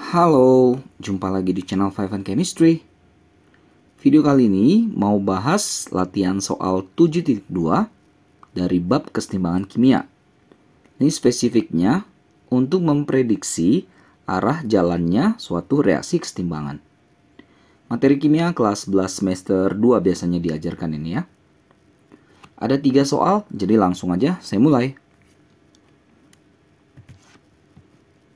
Halo, jumpa lagi di channel Five and Chemistry. Video kali ini mau bahas latihan soal 7.2 dari bab kesetimbangan kimia. Ini spesifiknya untuk memprediksi arah jalannya suatu reaksi kesetimbangan. Materi kimia kelas 11 semester 2 biasanya diajarkan ini ya. Ada 3 soal, jadi langsung aja saya mulai.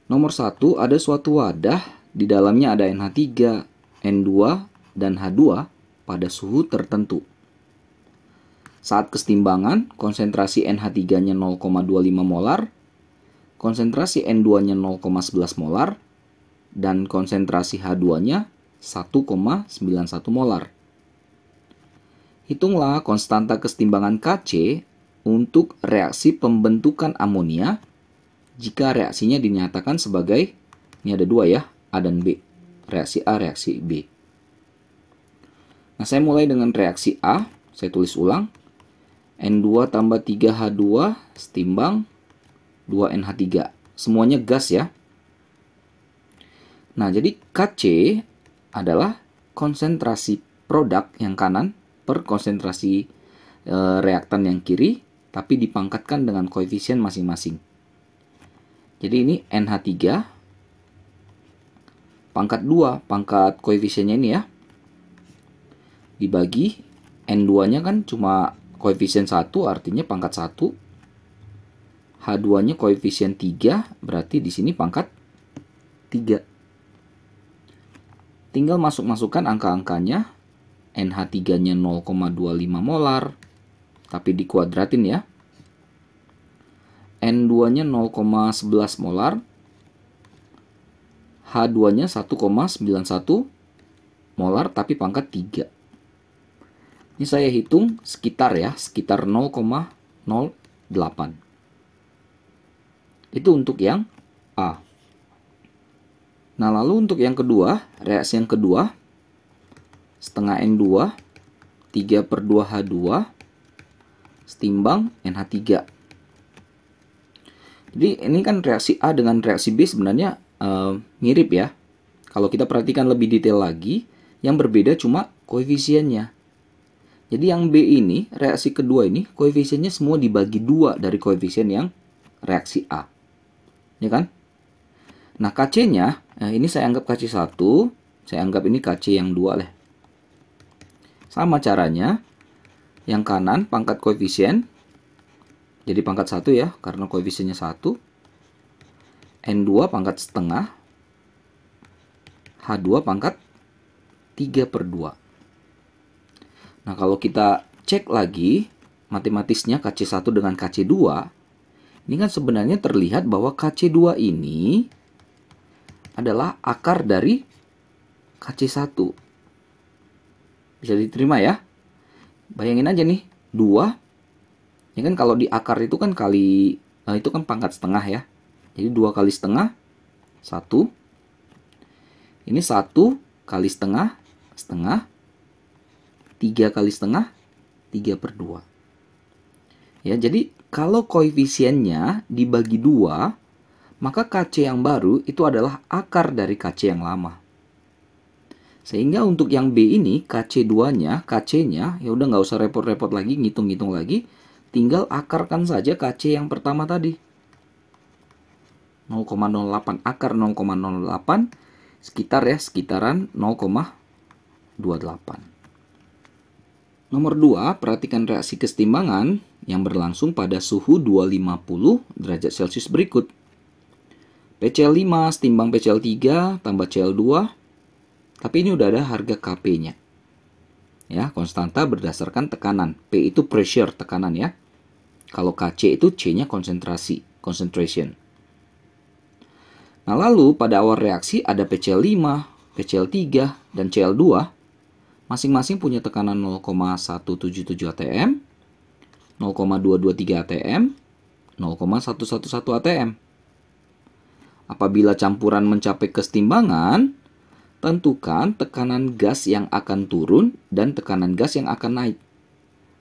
Nomor 1, ada suatu wadah, di dalamnya ada NH3, N2, dan H2 pada suhu tertentu. Saat kesetimbangan, konsentrasi NH3-nya 0,25 molar, konsentrasi N2-nya 0,11 molar, dan konsentrasi H2-nya 1,91 molar. Hitunglah konstanta kesetimbangan Kc untuk reaksi pembentukan amonia jika reaksinya dinyatakan sebagai, ini ada 2 ya, A dan B. Reaksi A, reaksi B. Nah, saya mulai dengan reaksi A. Saya tulis ulang. N2 tambah 3H2 setimbang 2NH3. Semuanya gas ya. Nah, jadi Kc adalah konsentrasi produk yang kanan per konsentrasi reaktan yang kiri, tapi dipangkatkan dengan koefisien masing-masing. Jadi ini NH3 pangkat 2, pangkat koefisiennya ini ya. Dibagi N2-nya kan cuma koefisien 1, artinya pangkat 1. H2-nya koefisien 3, berarti di sini pangkat 3. Tinggal masuk-masukkan angka-angkanya. NH3-nya 0,25 molar, tapi dikuadratin ya. N2-nya 0,11 molar, H2-nya 1,91 molar, tapi pangkat 3. Ini saya hitung sekitar ya, sekitar 0,08. Itu untuk yang A. Nah, lalu untuk yang kedua, reaksi yang kedua, setengah N2, 3/2 H2, setimbang NH3. Jadi ini kan reaksi A dengan reaksi B sebenarnya mirip ya. Kalau kita perhatikan lebih detail lagi, yang berbeda cuma koefisiennya. Jadi yang B ini, reaksi kedua ini, koefisiennya semua dibagi 2 dari koefisien yang reaksi A. Ya kan? Nah, Kc-nya, ini saya anggap Kc1, saya anggap ini Kc yang 2 lah. Sama caranya, yang kanan pangkat koefisien, jadi pangkat 1 ya, karena koefisiennya 1. N2 pangkat setengah. H2 pangkat 3/2. Nah, kalau kita cek lagi matematisnya Kc1 dengan Kc2, ini kan sebenarnya terlihat bahwa Kc2 ini adalah akar dari Kc1. Bisa diterima ya? Bayangin aja nih, 2. Ya kan kalau di akar itu kan kali, itu kan pangkat setengah ya. Jadi 2 kali setengah, 1. Ini 1 kali setengah, setengah. 3 kali setengah, 3/2. Ya, jadi kalau koefisiennya dibagi 2, maka Kc yang baru itu adalah akar dari Kc yang lama. Sehingga untuk yang B ini, Kc2-nya, Kc-nya, ya udah nggak usah repot-repot lagi, ngitung-ngitung lagi. Tinggal akarkan saja Kc yang pertama tadi. 0,08 akar 0,08 sekitar ya, sekitaran 0,28. Nomor 2, perhatikan reaksi kesetimbangan yang berlangsung pada suhu 250 derajat Celcius berikut. PCl5 setimbang PCl3 tambah Cl2. Tapi ini udah ada harga Kp-nya. Ya, konstanta berdasarkan tekanan. P itu pressure, tekanan ya. Kalau Kc itu C-nya konsentrasi, concentration. Nah, lalu pada awal reaksi ada PCl5, PCl3, dan Cl2. Masing-masing punya tekanan 0,177 atm, 0,223 atm, 0,111 atm. Apabila campuran mencapai kesetimbangan, tentukan tekanan gas yang akan turun dan tekanan gas yang akan naik.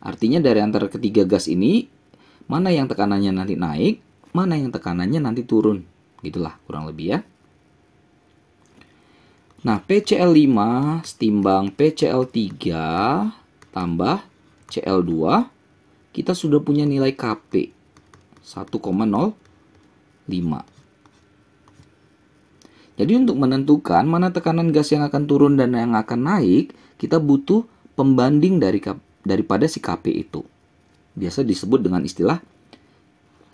Artinya dari antara ketiga gas ini, mana yang tekanannya nanti naik, mana yang tekanannya nanti turun. Gitulah kurang lebih ya. Nah, PCl5 setimbang PCl3 tambah Cl2, kita sudah punya nilai Kp 1,05. Jadi untuk menentukan mana tekanan gas yang akan turun dan yang akan naik, kita butuh pembanding daripada si Kp itu. Biasa disebut dengan istilah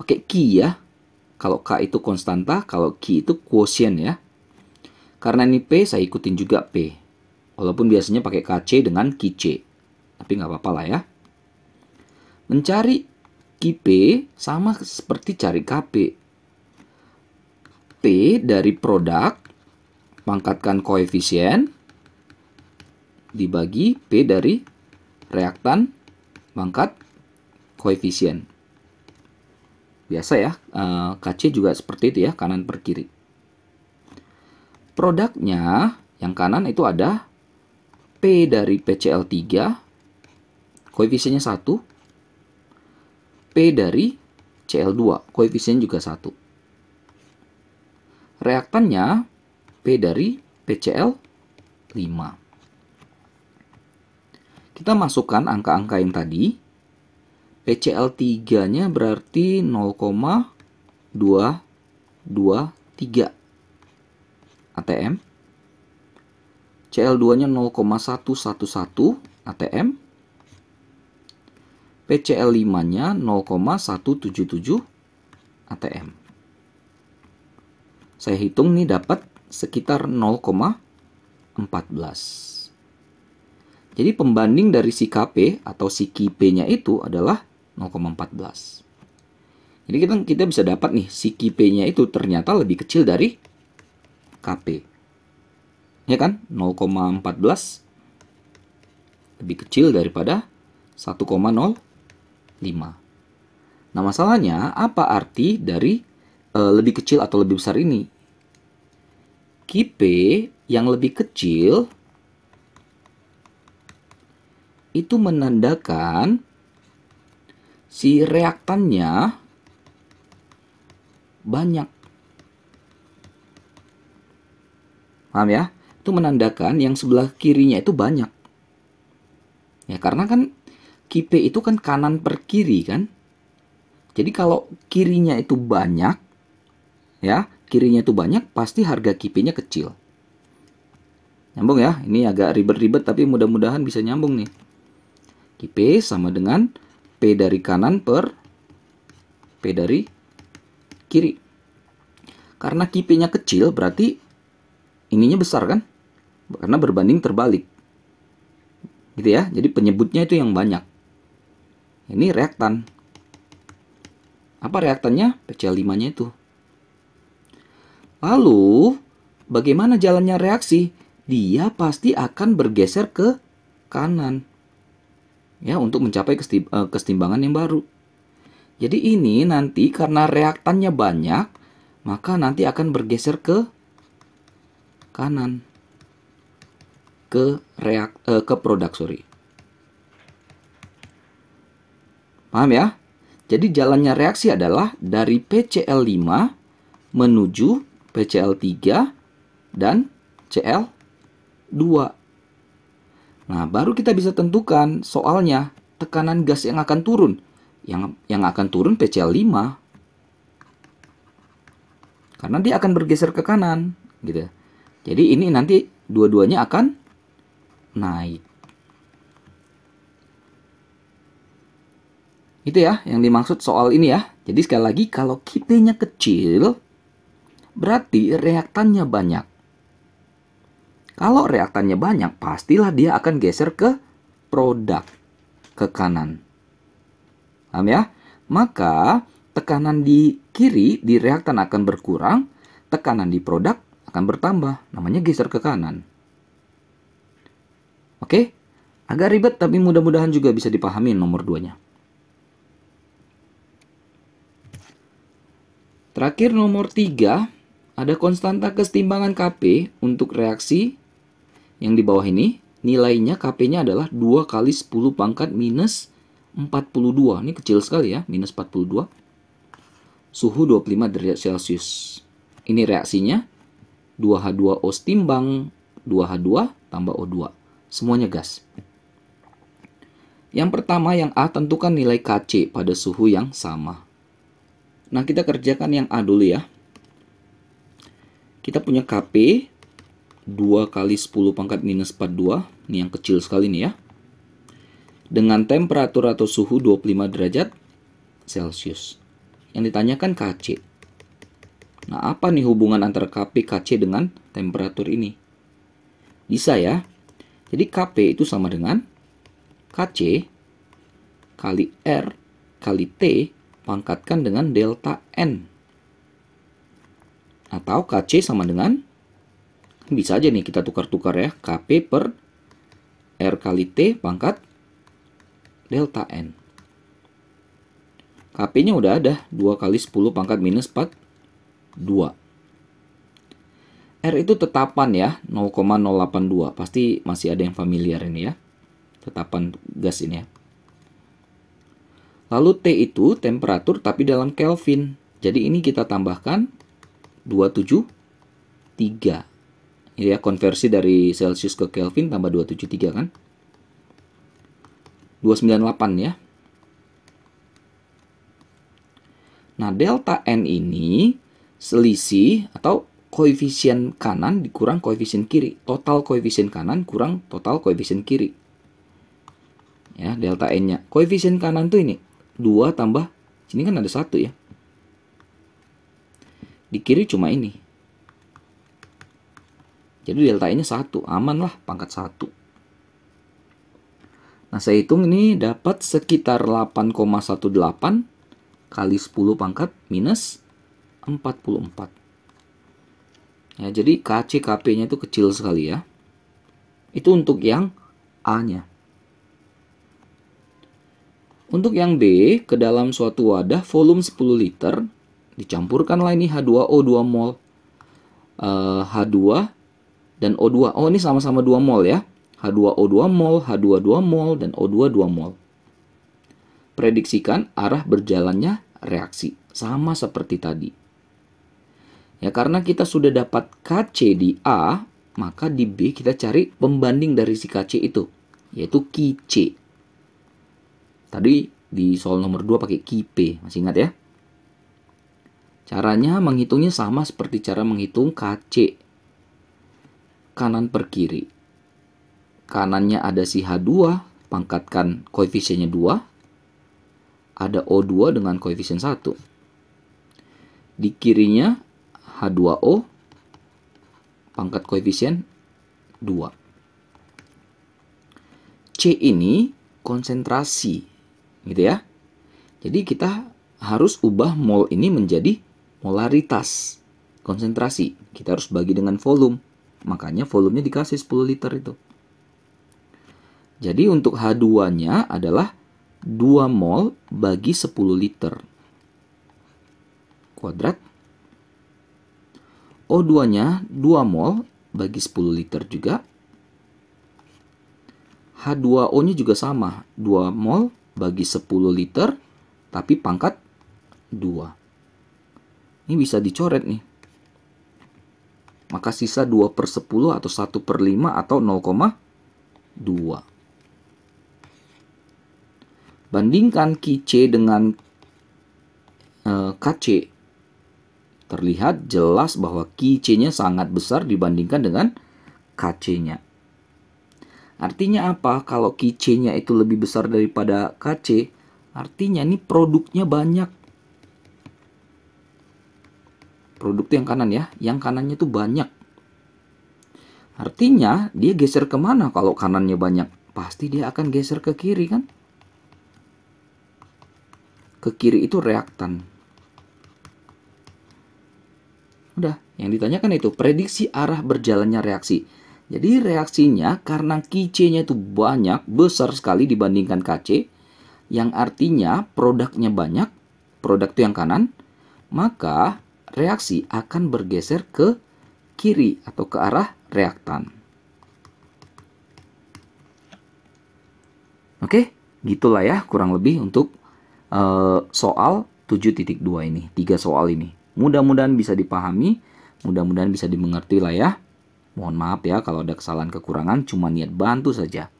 pakai Q ya. Kalau K itu konstanta, kalau Q itu quotient ya. Karena ini P, saya ikutin juga P. Walaupun biasanya pakai KC dengan QC. Tapi nggak apa-apa lah ya. Mencari QP sama seperti cari KP. P dari produk, pangkatkan koefisien, dibagi P dari reaktan, pangkat koefisien. Biasa ya, KC juga seperti itu ya, kanan per kiri. Produknya, yang kanan itu ada P dari PCl3, koefisiennya 1. P dari Cl2, koefisien juga 1. Reaktannya, P dari PCl5. Kita masukkan angka-angka yang tadi. PCl3-nya berarti 0,223 ATM. Cl2-nya 0,111 ATM. PCl5-nya 0,177 ATM. Saya hitung nih dapat sekitar 0,14. Jadi pembanding dari si Kp atau si Kp-nya itu adalah 0,14. Jadi kita bisa dapat nih si Kp-nya itu ternyata lebih kecil dari Kp. Ya kan? 0,14 lebih kecil daripada 1,05. Nah, masalahnya apa arti dari lebih kecil atau lebih besar ini? Kp yang lebih kecil itu menandakan si reaktannya banyak. Paham ya? Itu menandakan yang sebelah kirinya itu banyak. Ya, karena kan Kp itu kan kanan per kiri kan. Jadi kalau kirinya itu banyak, ya, kirinya itu banyak, pasti harga Kp-nya kecil. Nyambung ya? Ini agak ribet-ribet tapi mudah-mudahan bisa nyambung nih. Kp sama dengan P dari kanan per P dari kiri. Karena Kp-nya kecil berarti ininya besar kan? Karena berbanding terbalik. Gitu ya. Jadi penyebutnya itu yang banyak. Ini reaktan. Apa reaktannya? PCl5-nya itu. Lalu, bagaimana jalannya reaksi? Dia pasti akan bergeser ke kanan. Ya, untuk mencapai kesetimbangan yang baru. Jadi ini nanti karena reaktannya banyak, maka nanti akan bergeser ke kanan. Ke produk, sorry. Paham ya? Jadi jalannya reaksi adalah dari PCl5 menuju PCl3 dan Cl2. Nah, baru kita bisa tentukan soalnya tekanan gas yang akan turun. Yang akan turun PCl5. Karena dia akan bergeser ke kanan, gitu. Jadi ini nanti dua-duanya akan naik. Itu ya yang dimaksud soal ini ya. Jadi sekali lagi kalau Kp-nya kecil berarti reaktannya banyak. Kalau reaktannya banyak pastilah dia akan geser ke produk, ke kanan. Paham ya? Maka tekanan di kiri di reaktan akan berkurang, tekanan di produk akan bertambah. Namanya geser ke kanan. Oke? Agak ribet tapi mudah-mudahan juga bisa dipahami nomor 2-nya. Terakhir nomor 3, ada konstanta kesetimbangan Kp untuk reaksi yang di bawah ini. Nilainya Kp-nya adalah 2 kali 10 pangkat minus 42. Ini kecil sekali ya, minus 42. Suhu 25 derajat Celcius. Ini reaksinya 2H2O setimbang 2H2 tambah O2. Semuanya gas. Yang pertama yang A, tentukan nilai Kc pada suhu yang sama. Nah, kita kerjakan yang A dulu ya. Kita punya Kp 2 kali 10 pangkat minus 42. Ini yang kecil sekali nih ya. Dengan temperatur atau suhu 25 derajat Celcius. Yang ditanyakan Kc. Nah, apa nih hubungan antara Kp, Kc dengan temperatur ini? Bisa ya. Jadi Kp itu sama dengan Kc kali R kali T pangkatkan dengan delta N. Atau Kc sama dengan, bisa aja nih kita tukar-tukar ya, Kp per R kali T pangkat delta N. Kp-nya udah ada, 2 kali 10 pangkat minus 42. R itu tetapan ya, 0,082. Pasti masih ada yang familiar ini ya. Tetapan gas ini ya. Lalu T itu temperatur tapi dalam Kelvin. Jadi ini kita tambahkan 273. Ini ya, konversi dari Celsius ke Kelvin tambah 273 kan. 298 ya. Nah, delta N ini selisih atau koefisien kanan dikurang koefisien kiri. Total koefisien kanan kurang total koefisien kiri. Ya, delta N-nya. Koefisien kanan tuh ini 2 tambah, sini kan ada 1 ya. Di kiri cuma ini. Jadi delta N-nya 1. Aman lah, pangkat 1. Nah, saya hitung ini dapat sekitar 8,18 kali 10 pangkat minus 44. Ya, jadi Kc, Kp-nya itu kecil sekali ya. Itu untuk yang A-nya. Untuk yang B, ke dalam suatu wadah volume 10 liter, dicampurkanlah ini H2O 2 mol. H2 dan O2. Oh, ini sama-sama 2 mol ya. H2O 2 mol, H2 2 mol, dan O2 2 mol. Prediksikan arah berjalannya reaksi. Sama seperti tadi. Ya, karena kita sudah dapat Kc di A, maka di B kita cari pembanding dari si Kc itu, yaitu Qc. Tadi di soal nomor 2 pakai Qp, masih ingat ya? Caranya menghitungnya sama seperti cara menghitung Kc. Kanan per kiri. Kanannya ada si H2, pangkatkan koefisiennya 2. Ada O2 dengan koefisien 1. Di kirinya H2O, pangkat koefisien 2. C ini konsentrasi, gitu ya. Jadi kita harus ubah mol ini menjadi molaritas, konsentrasi. Kita harus bagi dengan volume. Makanya volumenya dikasih 10 liter itu. Jadi untuk H2-nya adalah 2 mol bagi 10 liter. Kuadrat. O2-nya 2 mol bagi 10 liter juga. H2O-nya juga sama, 2 mol bagi 10 liter, tapi pangkat 2. Ini bisa dicoret nih. Maka sisa 2 per 10 atau 1 per 5 atau 0,2. Bandingkan Qc dengan Kc. Terlihat jelas bahwa Qc-nya sangat besar dibandingkan dengan Kc-nya. Artinya apa? Kalau Qc-nya itu lebih besar daripada Kc, artinya ini produknya banyak. Produk yang kanan ya, yang kanannya itu banyak. Artinya dia geser kemana kalau kanannya banyak? Pasti dia akan geser ke kiri kan? Ke kiri itu reaktan. Udah, yang ditanyakan itu prediksi arah berjalannya reaksi. Jadi reaksinya karena Qc-nya itu banyak, besar sekali dibandingkan Kc, yang artinya produknya banyak, produk itu yang kanan, maka reaksi akan bergeser ke kiri atau ke arah reaktan. Oke, gitulah ya kurang lebih untuk soal 7.2 ini, 3 soal ini. Mudah-mudahan bisa dipahami, mudah-mudahan bisa dimengerti lah ya. Mohon maaf ya kalau ada kesalahan kekurangan, cuma niat bantu saja.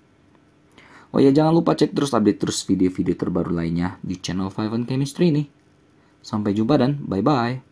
Oh ya, jangan lupa cek terus update terus video-video terbaru lainnya di channel 5 Chemistry nih. Sampai jumpa dan bye-bye.